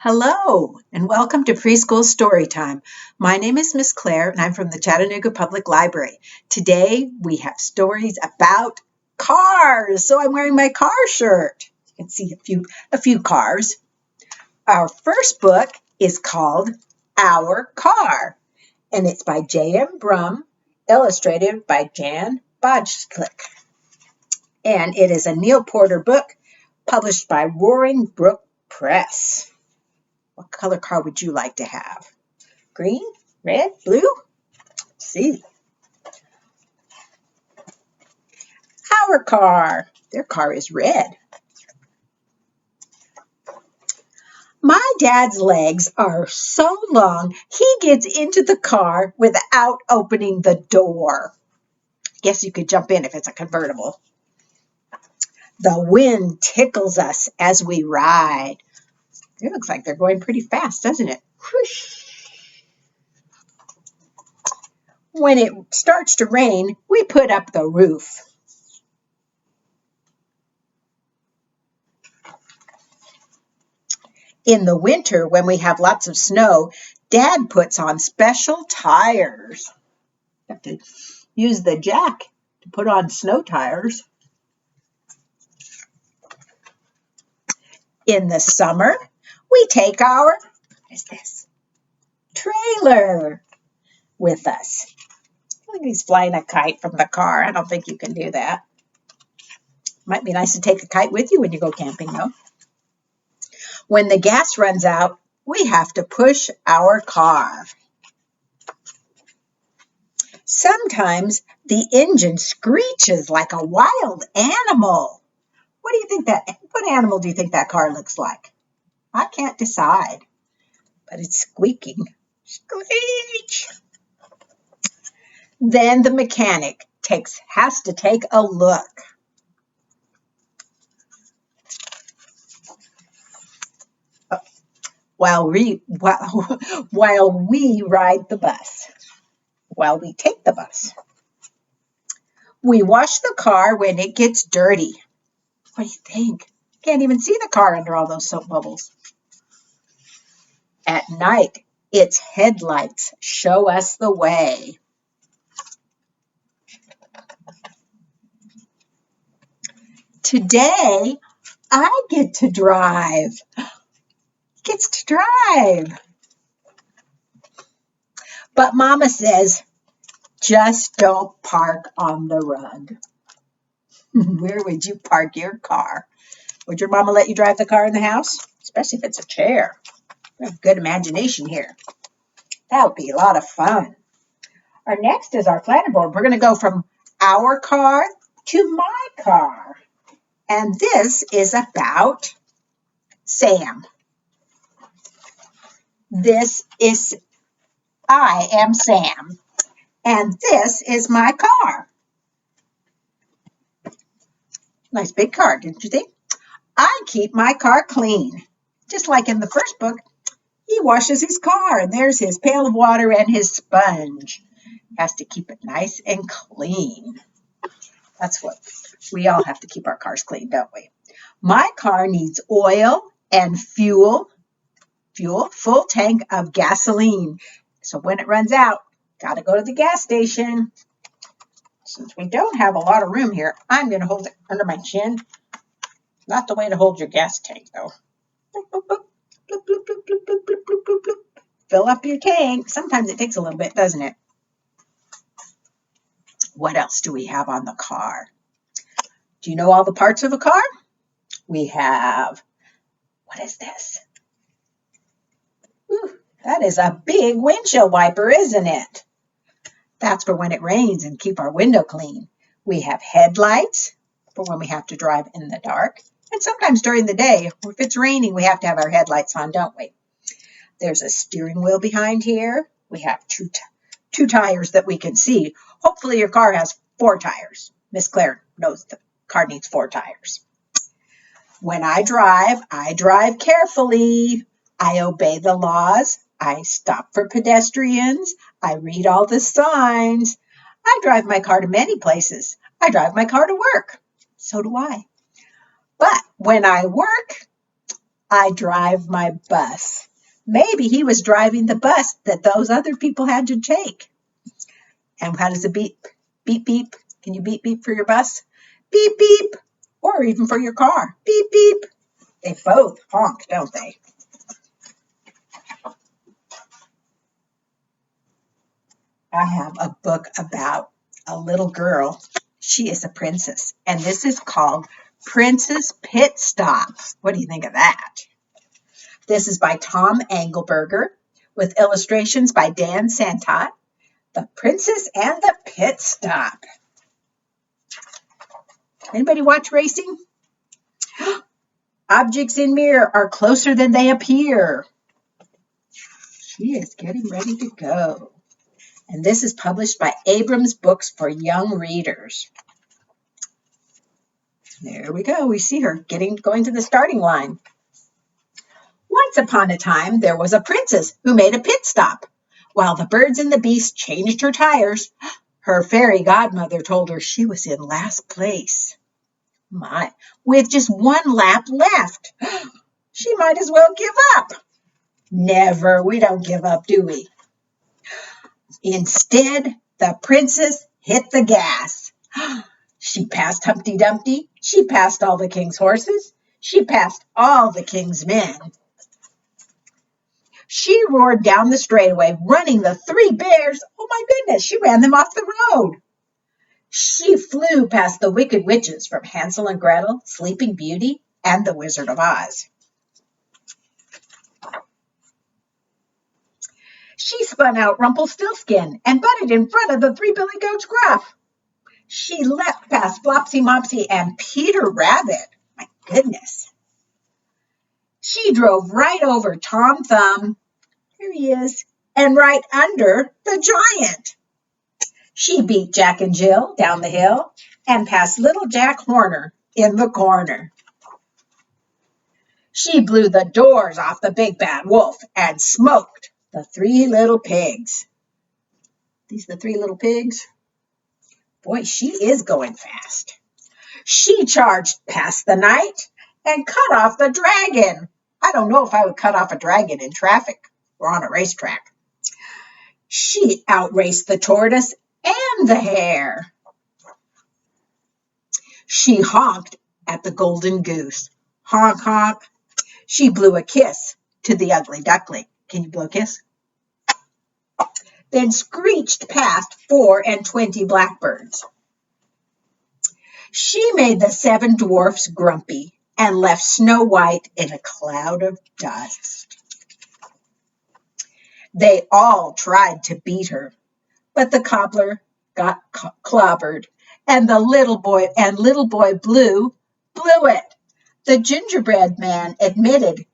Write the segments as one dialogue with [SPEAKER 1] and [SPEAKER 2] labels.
[SPEAKER 1] Hello, and welcome to Preschool Storytime. My name is Miss Claire, and I'm from the Chattanooga Public Library. Today, we have stories about cars, so I'm wearing my car shirt. You can see a few cars. Our first book is called Our Car, and it's by J.M. Brum, illustrated by Jan Bodsklik. And it is a Neil Porter book published by Roaring Brook Press. What color car would you like to have? Green, red, blue? Let's see. Our car. Their car is red. My dad's legs are so long, he gets into the car without opening the door. Guess you could jump in if it's a convertible. The wind tickles us as we ride. It looks like they're going pretty fast, doesn't it? Whoosh. When it starts to rain, we put up the roof. In the winter, when we have lots of snow, Dad puts on special tires. You have to use the jack to put on snow tires. In the summer, we take our, what is this? Trailer with us. I think he's flying a kite from the car. I don't think you can do that. Might be nice to take a kite with you when you go camping, though. When the gas runs out, we have to push our car. Sometimes the engine screeches like a wild animal. What animal do you think that car looks like? I can't decide, but it's squeaking. Screech! Then the mechanic has to take a look. While we ride the bus, while we take the bus. We wash the car when it gets dirty. What do you think? Can't even see the car under all those soap bubbles. At night, its headlights show us the way. Today, I get to drive. Gets to drive. But Mama says, just don't park on the rug. Where would you park your car? Would your mama let you drive the car in the house? Especially if it's a chair. We have good imagination here. That would be a lot of fun. Our next is our planner board. We're going to go from our car to my car. And this is about Sam. I am Sam. And this is my car. Nice big car, didn't you think? I keep my car clean. Just like in the first book, he washes his car, and there's his pail of water and his sponge. Has to keep it nice and clean. That's what we all have to keep our cars clean, don't we? My car needs oil and fuel, full tank of gasoline. So when it runs out, got to go to the gas station. Since we don't have a lot of room here, I'm going to hold it under my chin. Not the way to hold your gas tank, though. Fill up your tank. Sometimes it takes a little bit, doesn't it? What else do we have on the car? Do you know all the parts of a car? We have, what is this? Ooh, that is a big windshield wiper, isn't it? That's for when it rains and keep our window clean. We have headlights for when we have to drive in the dark. And sometimes during the day, if it's raining, we have to have our headlights on, don't we? There's a steering wheel behind here. We have two tires that we can see. Hopefully your car has 4 tires. Miss Claire knows the car needs 4 tires. When I drive carefully. I obey the laws. I stop for pedestrians. I read all the signs. I drive my car to many places. I drive my car to work. So do I. But when I work, I drive my bus. Maybe he was driving the bus that those other people had to take. And how does it beep? Beep, beep. Can you beep, beep for your bus? Beep, beep. Or even for your car. Beep, beep. They both honk, don't they? I have a book about a little girl. She is a princess. And this is called Princess Pit Stop. What do you think of that? This is by Tom Engelberger with illustrations by Dan Santot. The Princess and the Pit Stop. Anybody watch racing? Objects in mirror are closer than they appear. She is getting ready to go. And this is published by Abrams Books for Young Readers. There we go. We see her going to the starting line. Once upon a time, there was a princess who made a pit stop. While the birds and the beasts changed her tires, her fairy godmother told her she was in last place. My, with just one lap left, she might as well give up. Never. We don't give up, do we? Instead, the princess hit the gas. She passed Humpty Dumpty. She passed all the king's horses. She passed all the king's men. She roared down the straightaway, running the three bears. Oh, my goodness, she ran them off the road. She flew past the wicked witches from Hansel and Gretel, Sleeping Beauty, and the Wizard of Oz. She spun out Rumpelstiltskin and butted in front of the three billy goats Gruff. She leapt past Flopsy Mopsy and Peter Rabbit. My goodness. She drove right over Tom Thumb, here he is, and right under the giant. She beat Jack and Jill down the hill and past little Jack Horner in the corner. She blew the doors off the big bad wolf and smoked the three little pigs. These the three little pigs? Boy, she is going fast. She charged past the knight and cut off the dragon. I don't know if I would cut off a dragon in traffic or on a racetrack. She outraced the tortoise and the hare. She honked at the golden goose. Honk, honk. She blew a kiss to the ugly duckling. Can you blow a kiss? Then screeched past 24 blackbirds. She made the 7 dwarfs grumpy and left Snow White in a cloud of dust. They all tried to beat her, but the cobbler got clobbered, and little boy Blue blew it. The gingerbread man admitted,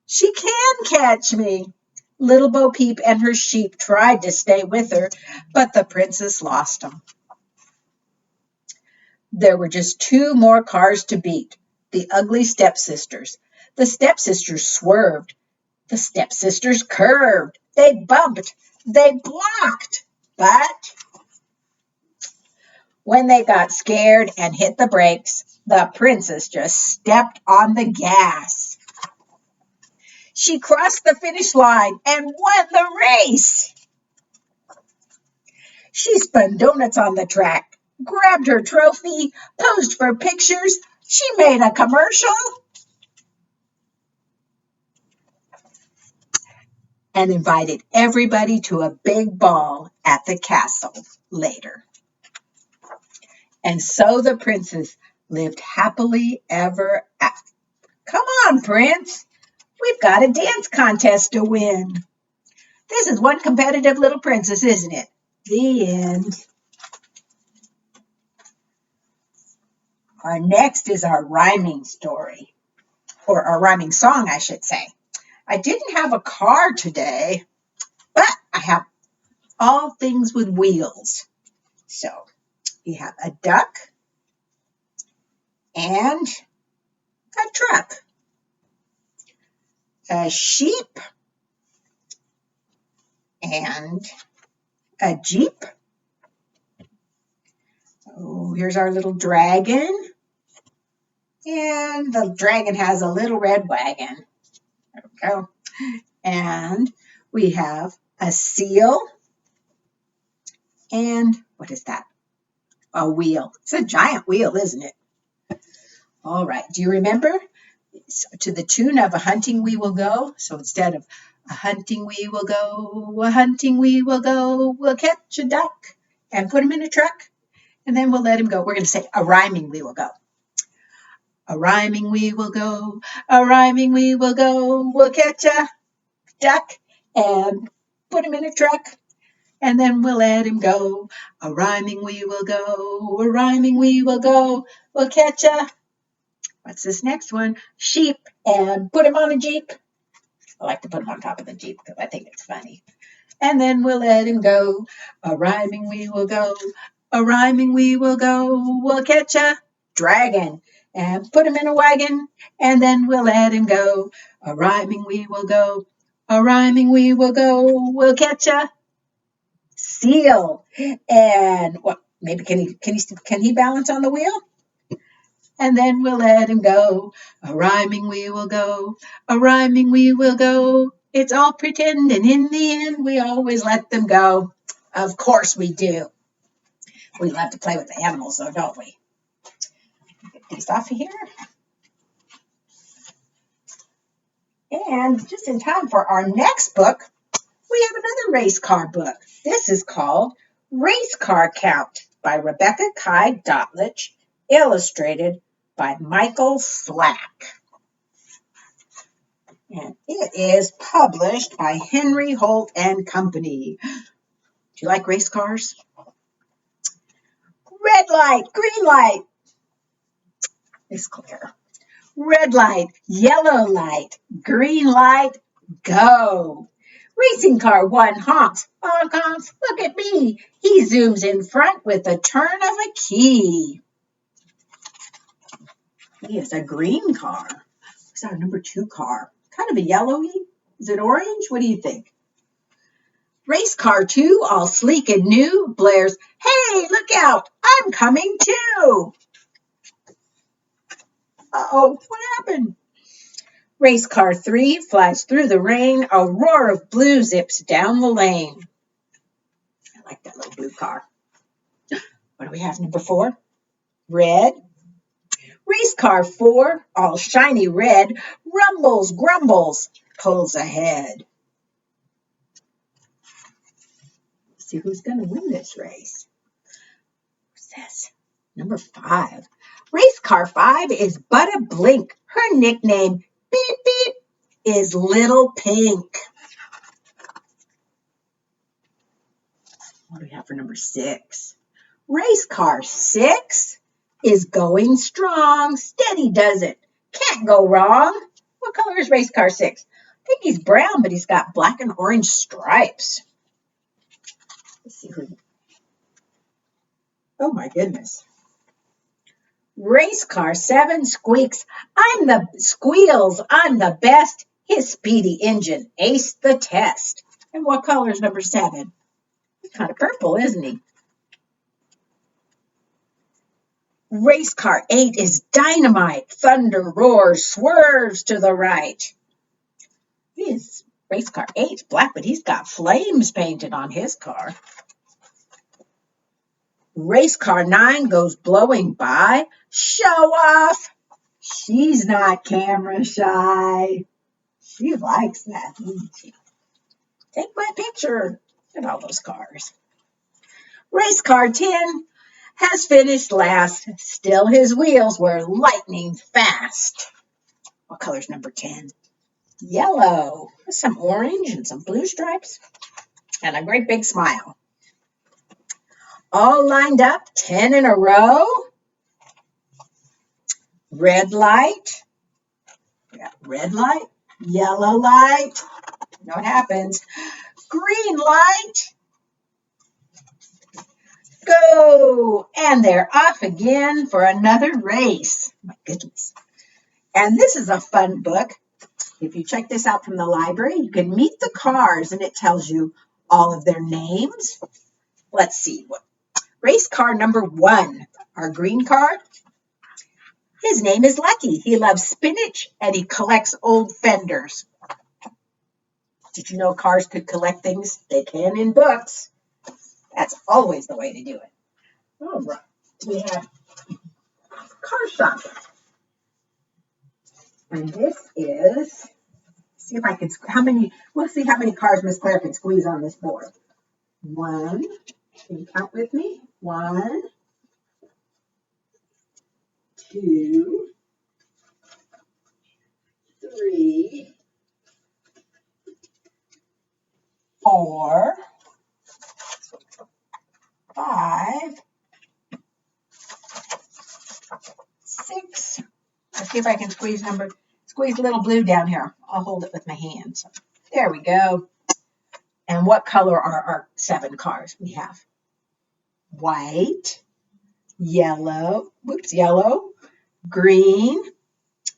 [SPEAKER 1] "She can catch me." Little Bo Peep and her sheep tried to stay with her, but the princess lost them. There were just 2 more cars to beat, the ugly stepsisters. The stepsisters swerved. The stepsisters curved. They bumped. They blocked. But when they got scared and hit the brakes, the princess just stepped on the gas. She crossed the finish line and won the race. She spun donuts on the track, grabbed her trophy, posed for pictures. She made a commercial and invited everybody to a big ball at the castle later. And so the princess lived happily ever after. Come on, Prince. We've got a dance contest to win. This is one competitive little princess, isn't it? The end. Our next is our rhyming story, or our rhyming song, I should say. I didn't have a car today, but I have all things with wheels. So we have a duck and a truck, a sheep and a jeep. Oh, here's our little dragon, And the dragon has a little red wagon. There we go. And we have a seal. And what is that? A wheel. It's a giant wheel, isn't it? All right. Do you remember? So, to the tune of a hunting we will go. So instead of a hunting we will go, a hunting we will go, we'll catch a duck and put him in a truck, and then we'll let him go. We're going to say a rhyming we will go. A rhyming we will go, a rhyming we will go, we'll catch a duck and put him in a truck, and then we'll let him go. A rhyming we will go, a rhyming we will go, we'll catch a, what's this next one? Sheep and put him on a Jeep. I like to put him on top of the Jeep because I think it's funny. And then we'll let him go. A rhyming we will go, a rhyming we will go, we'll catch a dragon and put him in a wagon, and then we'll let him go. A rhyming we will go, a rhyming we will go, we'll catch a seal. And what? Maybe can he balance on the wheel? And then we'll let him go. A rhyming we will go, a rhyming we will go. It's all pretend, and in the end, we always let them go. Of course we do. We love to play with the animals, though, don't we? Get these off of here. And just in time for our next book, we have another race car book. This is called Race Car Count by Rebecca Kai Dotlich, illustrated by Michael Flack. And it is published by Henry Holt and Company. Do you like race cars? Red light, green light. It's clear. Red light, yellow light, green light, go. Racing car 1 honks, honk honks, look at me. He zooms in front with a turn of a key. He is a green car. What's our number 2 car? Kind of a yellowy. Is it orange? What do you think? Race car 2, all sleek and new, blares, hey, look out, I'm coming too. Uh-oh, what happened? Race car 3 flies through the rain, a roar of blue zips down the lane. I like that little blue car. What do we have, number 4? Red. Race car 4, all shiny red, rumbles, grumbles, pulls ahead. Let's see who's going to win this race. What's this? Number 5. Race car 5 is but a blink. Her nickname, beep, beep, is Little Pink. What do we have for number 6? Race car 6 is going strong. Steady does it. Can't go wrong. What color is race car 6? I think he's brown, but he's got black and orange stripes. Let's see who. Oh my goodness. Race car 7 squeaks. I'm the best. His speedy engine aced the test. And what color is number 7? He's kind of purple, isn't he? Race car 8 is dynamite. Thunder roars, swerves to the right. His race car 8's black, but he's got flames painted on his car. Race car 9 goes blowing by. Show off. She's not camera shy. She likes that, doesn't she? Take my picture. Look at all those cars. Race car 10 has finished last. Still his wheels were lightning fast. What color's number 10? Yellow. With some orange and some blue stripes. And a great big smile. All lined up, 10 in a row. Red light. We got red light, yellow light. You know what happens. Green light. Go! And they're off again for another race. My goodness. And this is a fun book. If you check this out from the library, you can meet the cars, and it tells you all of their names. Let's see. Race car number 1, our green car. His name is Lucky. He loves spinach and he collects old fenders. Did you know cars could collect things? They can in books. That's always the way to do it. All right. We have car shop. And this is, see if I can, we'll see how many cars Miss Claire can squeeze on this board. One, can you count with me? 1, 2, 3, 4, 5, 6. Let's see if I can squeeze a little blue down here. I'll hold it with my hands. There we go. And what color are our 7 cars? We have white, yellow, green,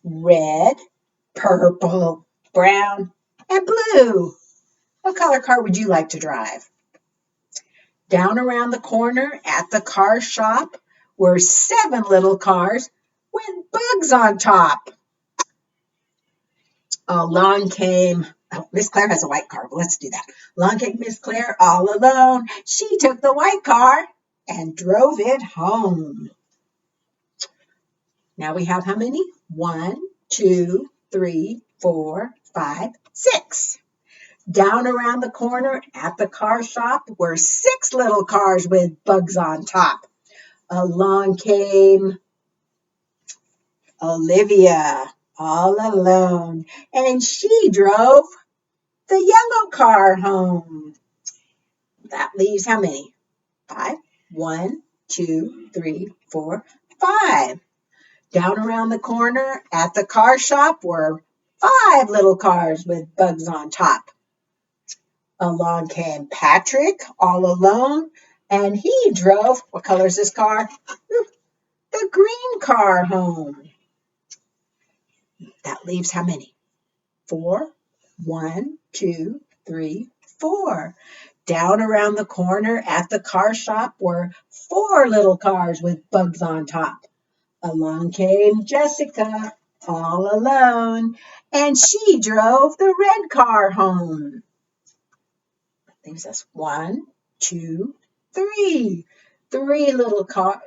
[SPEAKER 1] red, purple, brown, and blue. What color car would you like to drive? Down around the corner at the car shop were 7 little cars with bugs on top. Along came, Miss Claire has a white car, but let's do that. Along came Miss Claire all alone. She took the white car and drove it home. Now we have how many? 1, 2, 3, 4, 5, 6. Down around the corner at the car shop were 6 little cars with bugs on top. Along came Olivia, all alone, and she drove the yellow car home. That leaves how many? 5. 1, 2, 3, 4, 5. Down around the corner at the car shop were 5 little cars with bugs on top. Along came Patrick, all alone, and he drove, what color is this car? The green car home. That leaves how many? 4. 1, 2, 3, 4. Down around the corner at the car shop were 4 little cars with bugs on top. Along came Jessica, all alone, and she drove the red car home. That leaves us 1, 2, 3. 3 little cars.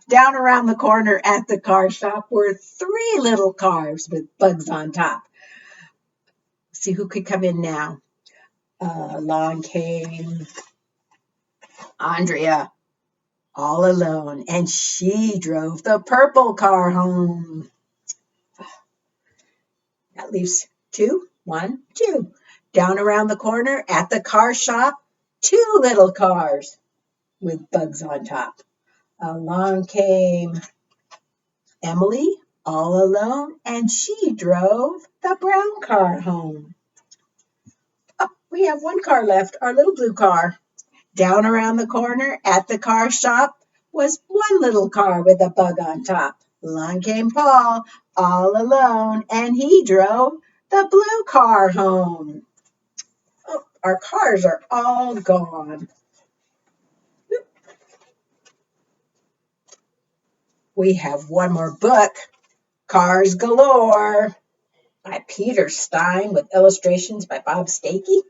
[SPEAKER 1] Down around the corner at the car shop were 3 little cars with bugs on top. See who could come in now. Along came Andrea, all alone, and she drove the purple car home. That leaves 2. 1, 2. Down around the corner at the car shop, 2 little cars with bugs on top. Along came Emily, all alone, and she drove the brown car home. Oh, we have 1 car left, our little blue car. Down around the corner at the car shop was 1 little car with a bug on top. Along came Paul, all alone, and he drove the blue car home. Oh, our cars are all gone. We have 1 more book, Cars Galore, by Peter Stein with illustrations by Bob Stakey.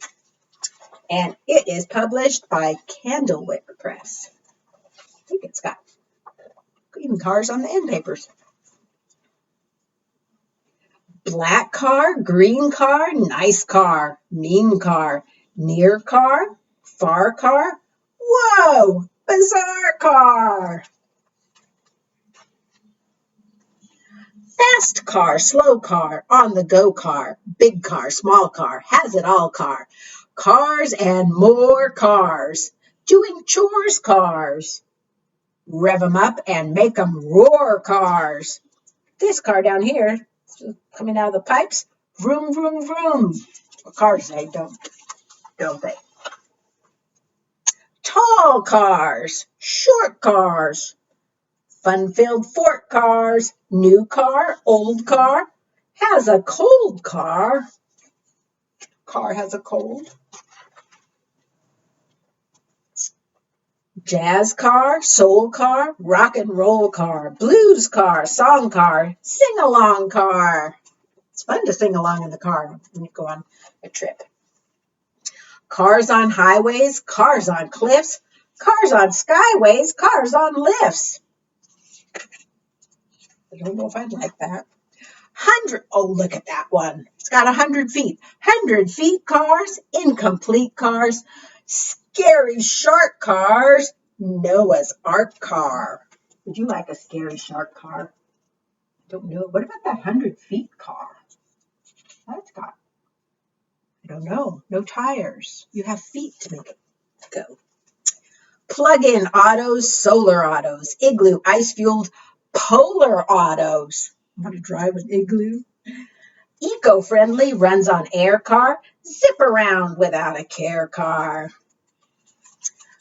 [SPEAKER 1] And it is published by Candlewick Press. I think it's got even cars on the end papers. Black car, green car, nice car, mean car, near car, far car, whoa, bizarre car. Fast car, slow car, on the go car, big car, small car, has it all car. Cars and more cars, doing chores cars. Rev 'em up and make 'em roar cars. This car down here, coming out of the pipes, vroom, vroom, vroom. What cars say, don't they? Tall cars, short cars, fun-filled fort cars, new car, old car, has a cold car. Car has a cold. Jazz car, soul car, rock and roll car, blues car, song car, sing-along car. It's fun to sing along in the car when you go on a trip. Cars on highways, cars on cliffs, cars on skyways, cars on lifts. I don't know if I'd like that. Oh, look at that one. It's got 100 feet. 100 feet cars, incomplete cars, scary shark cars, Noah's Ark car. Would you like a scary shark car? I don't know. What about that 100 feet car? That's got, I don't know, no tires. You have feet to make it go. Plug-in autos, solar autos, igloo, ice-fueled, polar autos. Want to drive an igloo? Eco-friendly, runs on air car, zip around without a care car.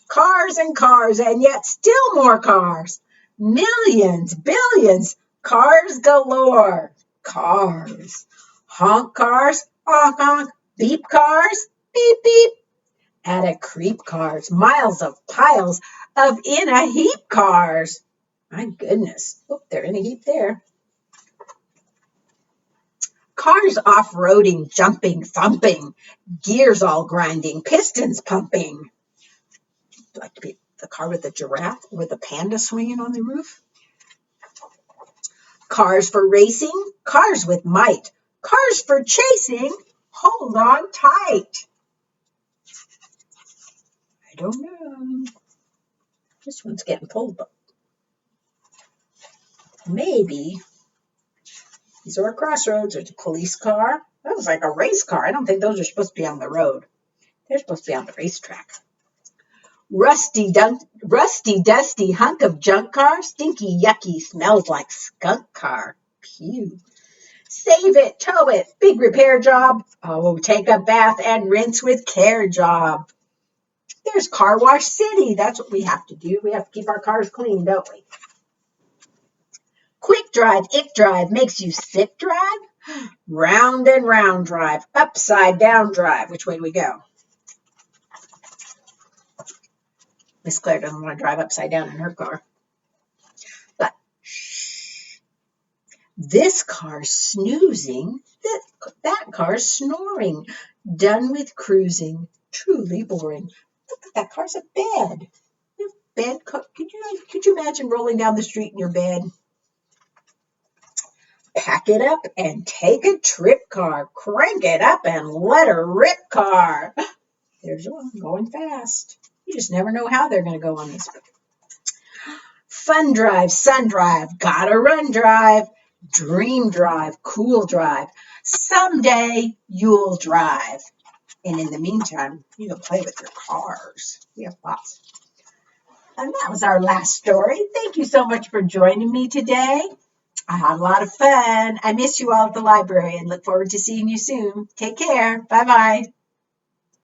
[SPEAKER 1] Cars and cars, and yet still more cars. Millions, billions, cars galore. Cars. Honk cars, honk honk, beep cars, beep beep. At a creep cars, miles of piles of in a heap cars. My goodness. Oh, they're in a heap there. Cars off-roading, jumping, thumping, gears all grinding, pistons pumping. Like to be the car with the giraffe, with the panda swinging on the roof. Cars for racing, cars with might, cars for chasing, hold on tight. I don't know. This one's getting pulled up. Maybe. These are crossroads. There's a police car. That was like a race car. I don't think those are supposed to be on the road. They're supposed to be on the racetrack. Rusty, dusty hunk of junk car. Stinky, yucky, smells like skunk car. Pew. Save it, tow it, big repair job. Oh, take a bath and rinse with care job. There's Car Wash City. That's what we have to do. We have to keep our cars clean, don't we? Quick drive, ick drive, makes you sick drive. Round and round drive, upside down drive. Which way do we go? Miss Claire doesn't want to drive upside down in her car. But shh. This car's snoozing. That car's snoring. Done with cruising. Truly boring. Look at that car's a bed. Your bed. Could you imagine rolling down the street in your bed? Pack it up and take a trip car. Crank it up and let her rip car. There's one going fast. You just never know how they're going to go on this. Fun drive, sun drive, gotta run drive, dream drive, cool drive. Someday you'll drive. And in the meantime, you can play with your cars. We have lots. And that was our last story. Thank you so much for joining me today. I had a lot of fun. I miss you all at the library and look forward to seeing you soon. Take care. Bye-bye.